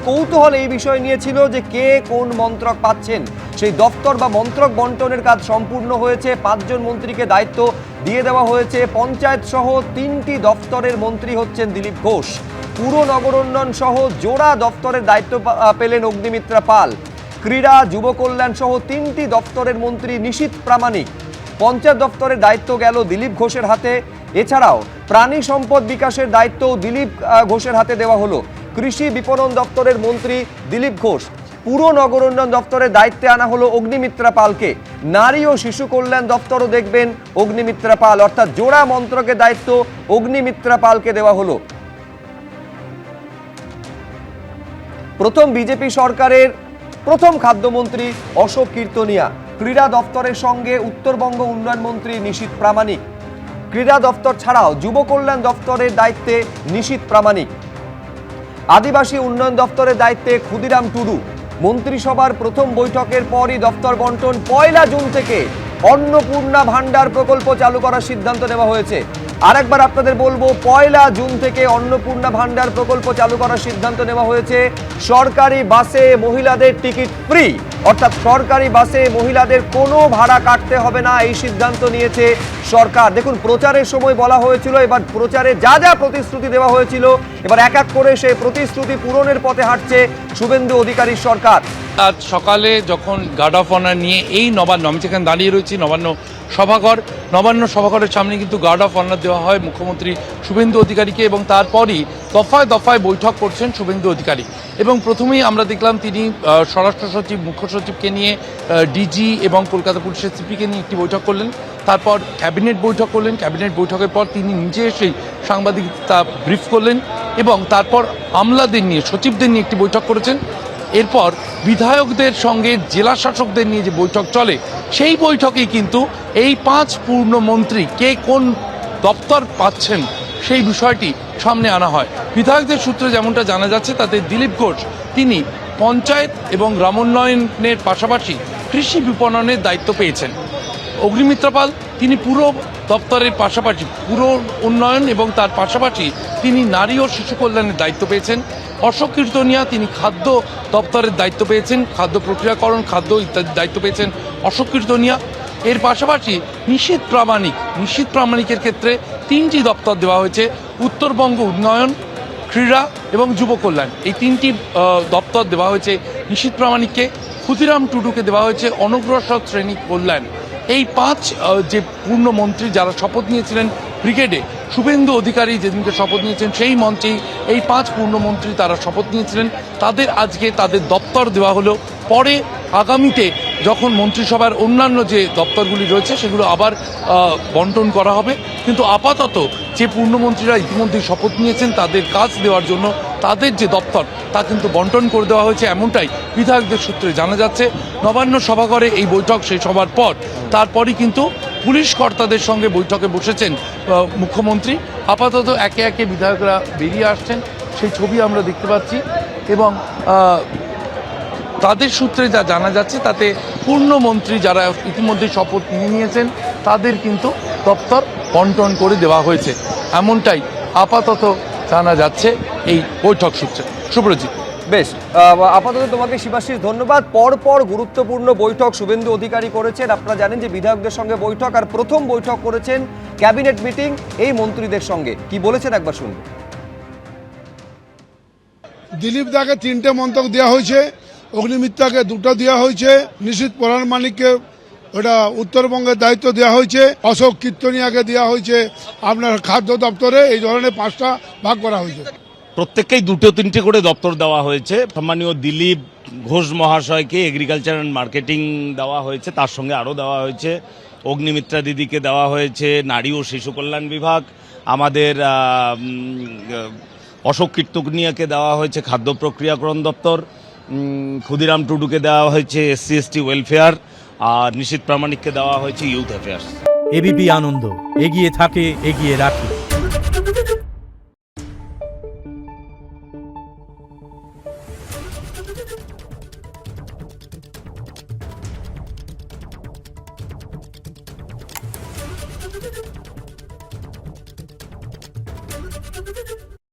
কৌতূহল এই বিষয় নিয়ে ছিল যে কে কোন মন্ত্রক পাচ্ছেন। সেই দফতর বা মন্ত্রক বন্টনের কাজ সম্পূর্ণ হয়েছে। 5 জন মন্ত্রীকে দায়িত্ব দিয়ে দেওয়া হয়েছে। পঞ্চায়েত সহ 3টি দফতরের মন্ত্রী হচ্ছেন দিলীপ ঘোষ। পুর নগর উন্নয়ন সহ জোড়া দফতরের দায়িত্ব পেলেন অগ্নিমিত্রা পাল। ক্রীড়া যুব কল্যাণ সহ 3টি দফতরের মন্ত্রী নিশীথ প্রামাণিক। পঞ্চায়েত দফতরের দায়িত্ব গেল দিলীপ ঘোষের হাতে। এছাড়াও প্রাণী সম্পদ বিকাশের দায়িত্ব দিলীপ ঘোষের হাতে দেওয়া হলো। কৃষি বিপণন দপ্তরের মন্ত্রী দিলীপ ঘোষ। পুর নগর উন্নয়ন দপ্তরের দায়িত্বে আনা হলো অগ্নিমিত্রা পালকে। নারী ও শিশু কল্যাণ দপ্তরও দেখবেন অগ্নিমিত্রা পাল, অর্থাৎ জোড়া মন্ত্রকের দায়িত্ব অগ্নিমিত্রা পালকে দেওয়া হলো। প্রথম বিজেপি সরকারের প্রথম খাদ্যমন্ত্রী অশোক কীর্তনিয়া। ক্রীড়া দপ্তরের সঙ্গে উত্তরবঙ্গ উন্নয়ন মন্ত্রী নিশীথ প্রামাণিক। ক্রীড়া দপ্তর ছাড়াও যুব কল্যাণ দপ্তরের দায়িত্বে নিশীথ প্রামাণিক। আদিবাসী উন্নয়ন দপ্তরের দায়িত্বে ক্ষুদিরাম টুডু। মন্ত্রিসভার প্রথম বৈঠকের পরই দপ্তর বন্টন। 1 জুন থেকে অন্নপূর্ণা ভান্ডার প্রকল্প চালু করার সিদ্ধান্ত নেওয়া হয়েছে। আরেকবার আপনাদের বলবো, 1 জুন থেকে অন্নপূর্ণা ভান্ডার প্রকল্প চালু করার সিদ্ধান্ত নেওয়া হয়েছে। সরকারি বাসে মহিলাদের টিকিট ফ্রি, অর্থাৎ সরকারি বাসে মহিলাদের কোনো ভাড়া কাটতে হবে না, এই সিদ্ধান্ত নিয়েছে সরকার। দেখুন, প্রচারের সময় বলা হয়েছিল, এবার প্রচারে যা যা প্রতিশ্রুতি দেওয়া হয়েছিল এবার এক এক করে সেই প্রতিশ্রুতি পূরণের পথে হাঁটছে শুভেন্দু অধিকারীর সরকার। আজ সকালে যখন গার্ড অফ অনার নিয়ে এই নবান্ন, আমি যেখানে দাঁড়িয়ে রয়েছি নবান্ন সভাঘরের সামনে কিন্তু গার্ড অফ অনার দেওয়া হয় মুখ্যমন্ত্রী শুভেন্দু অধিকারীকে, এবং তারপরই দফায় দফায় বৈঠক করছেন শুভেন্দু অধিকারী। এবং প্রথমেই আমরা দেখলাম তিনি স্বরাষ্ট্র সচিব, মুখ্য সচিবকে নিয়ে, ডিজি এবং কলকাতা পুলিশের সিপিকে নিয়ে একটি বৈঠক করলেন। তারপর ক্যাবিনেট বৈঠক করলেন। ক্যাবিনেট বৈঠকের পর তিনি নিজে এসেই সাংবাদিকতা ব্রিফ করলেন এবং তারপর আমলাদের নিয়ে, সচিবদের নিয়ে একটি বৈঠক করেছেন। এরপর বিধায়কদের সঙ্গে জেলা শাসকদের নিয়ে যে বৈঠক চলে, সেই বৈঠকেই কিন্তু এই 5 পূর্ণমন্ত্রী কে কোন দপ্তর পাচ্ছেন সেই বিষয়টি সামনে আনা হয়। বিধায়কদের সূত্রে যেমনটা জানা যাচ্ছে, তাতে দিলীপ ঘোষ তিনি পঞ্চায়েত এবং গ্রামোন্নয়নের পাশাপাশি কৃষি বিপণনের দায়িত্ব পেয়েছেন। অগ্নিমিত্রা পাল তিনি পুরো দপ্তরের পাশাপাশি পুর উন্নয়ন এবং তার পাশাপাশি তিনি নারী ও শিশু কল্যাণের দায়িত্ব পেয়েছেন। অশোক কীর্তনিয়া তিনি খাদ্য দপ্তরের দায়িত্ব পেয়েছেন, খাদ্য প্রক্রিয়াকরণ, খাদ্য ইত্যাদি দায়িত্ব পেয়েছেন অশোক কীর্তনিয়া। এর পাশাপাশি নিশীথ প্রামাণিকের ক্ষেত্রে 3টি দপ্তর দেওয়া হয়েছে, উত্তরবঙ্গ উন্নয়ন, ক্রীড়া এবং যুব কল্যাণ। এই 3টি দপ্তর দেওয়া হয়েছে নিশীথ প্রামাণিককে। ক্ষুদিরাম টুডুকে দেওয়া হয়েছে অনগ্রসর শ্রেণী কল্যাণ। এই 5 যে পূর্ণমন্ত্রী যারা শপথ নিয়েছিলেন ব্রিগেডে, শুভেন্দু অধিকারী যেদিনকে শপথ নিয়েছেন সেই মঞ্চেই এই 5 পূর্ণমন্ত্রী তারা শপথ নিয়েছিলেন। তাদের আজকে তাদের দপ্তর দেওয়া হলো। পরে আগামীতে যখন মন্ত্রিসভার অন্যান্য যে দপ্তরগুলি রয়েছে সেগুলো আবার বন্টন করা হবে। কিন্তু আপাতত যে পূর্ণমন্ত্রীরা ইতিমধ্যেই শপথ নিয়েছেন তাদের কাজ দেওয়ার জন্য তাদের যে দপ্তর তা কিন্তু বন্টন করে দেওয়া হয়েছে, এমনটাই বিধায়কদের সূত্রে জানা যাচ্ছে। নবান্ন সভাঘরে এই বৈঠক শেষ হবার পর তারপরই কিন্তু পুলিশ কর্তাদের সঙ্গে বৈঠকে বসেছেন মুখ্যমন্ত্রী। আপাতত একে একে বিধায়করা বেরিয়ে আসছেন, সেই ছবি আমরা দেখতে পাচ্ছি। এবং তাদের সূত্রে যা জানা যাচ্ছে তাতে পূর্ণমন্ত্রী যারা ইতিমধ্যে শপথ নিয়ে নিয়েছেন তাদের কিন্তু দপ্তর বন্টন করে দেওয়া হয়েছে, এমনটাই আপাতত জানা যাচ্ছে এই বৈঠক সূত্রে। সুব্রজিৎ, বেশ, আপাতত তোমাকে শিবাশিস ধন্যবাদ। পরপর গুরুত্বপূর্ণ বৈঠক শুভেন্দু অধিকারী করেছেন। আপনারা জানেন যে বিধায়কদের সঙ্গে বৈঠক, আর প্রথম বৈঠক করেছেন ক্যাবিনেট মিটিং এই মন্ত্রীদের সঙ্গে। কি বলেছেন একবার শুনুন। দিলীপ দাকে 3টে মন্ত্রক দেওয়া হয়েছে, অগ্নিমিত্রাকে 2টো দেওয়া হয়েছে, নিশীথ প্রামাণিককে ওটা উত্তরবঙ্গের দায়িত্ব দেওয়া হয়েছে, অশোক কীর্তনিয়াকে দেওয়া হয়েছে আপনার খাদ্য দপ্তরে। এই ধরনের 5টা ভাগ করা হয়েছে। প্রত্যেককেই 2-3টে করে দপ্তর দেওয়া হয়েছে। সম্মানীয় দিলীপ ঘোষ মহাশয়কে এগ্রিকালচার অ্যান্ড মার্কেটিং দেওয়া হয়েছে, তার সঙ্গে আরও দেওয়া হয়েছে অগ্নিমিত্রা দিদিকে দেওয়া হয়েছে নারী ও শিশু কল্যাণ বিভাগ, আমাদের অশোক কীর্তনিয়াকে দেওয়া হয়েছে খাদ্য প্রক্রিয়াকরণ দপ্তর, ক্ষুদিরাম টুডুকে দেওয়া হয়েছে SC/ST ওয়েলফেয়ার, আর নিশীথ প্রামাণিককে দেওয়া হয়েছে ইউথ অ্যাফেয়ার্স। এবিপি আনন্দ, এগিয়ে থাকে, এগিয়ে রাখে।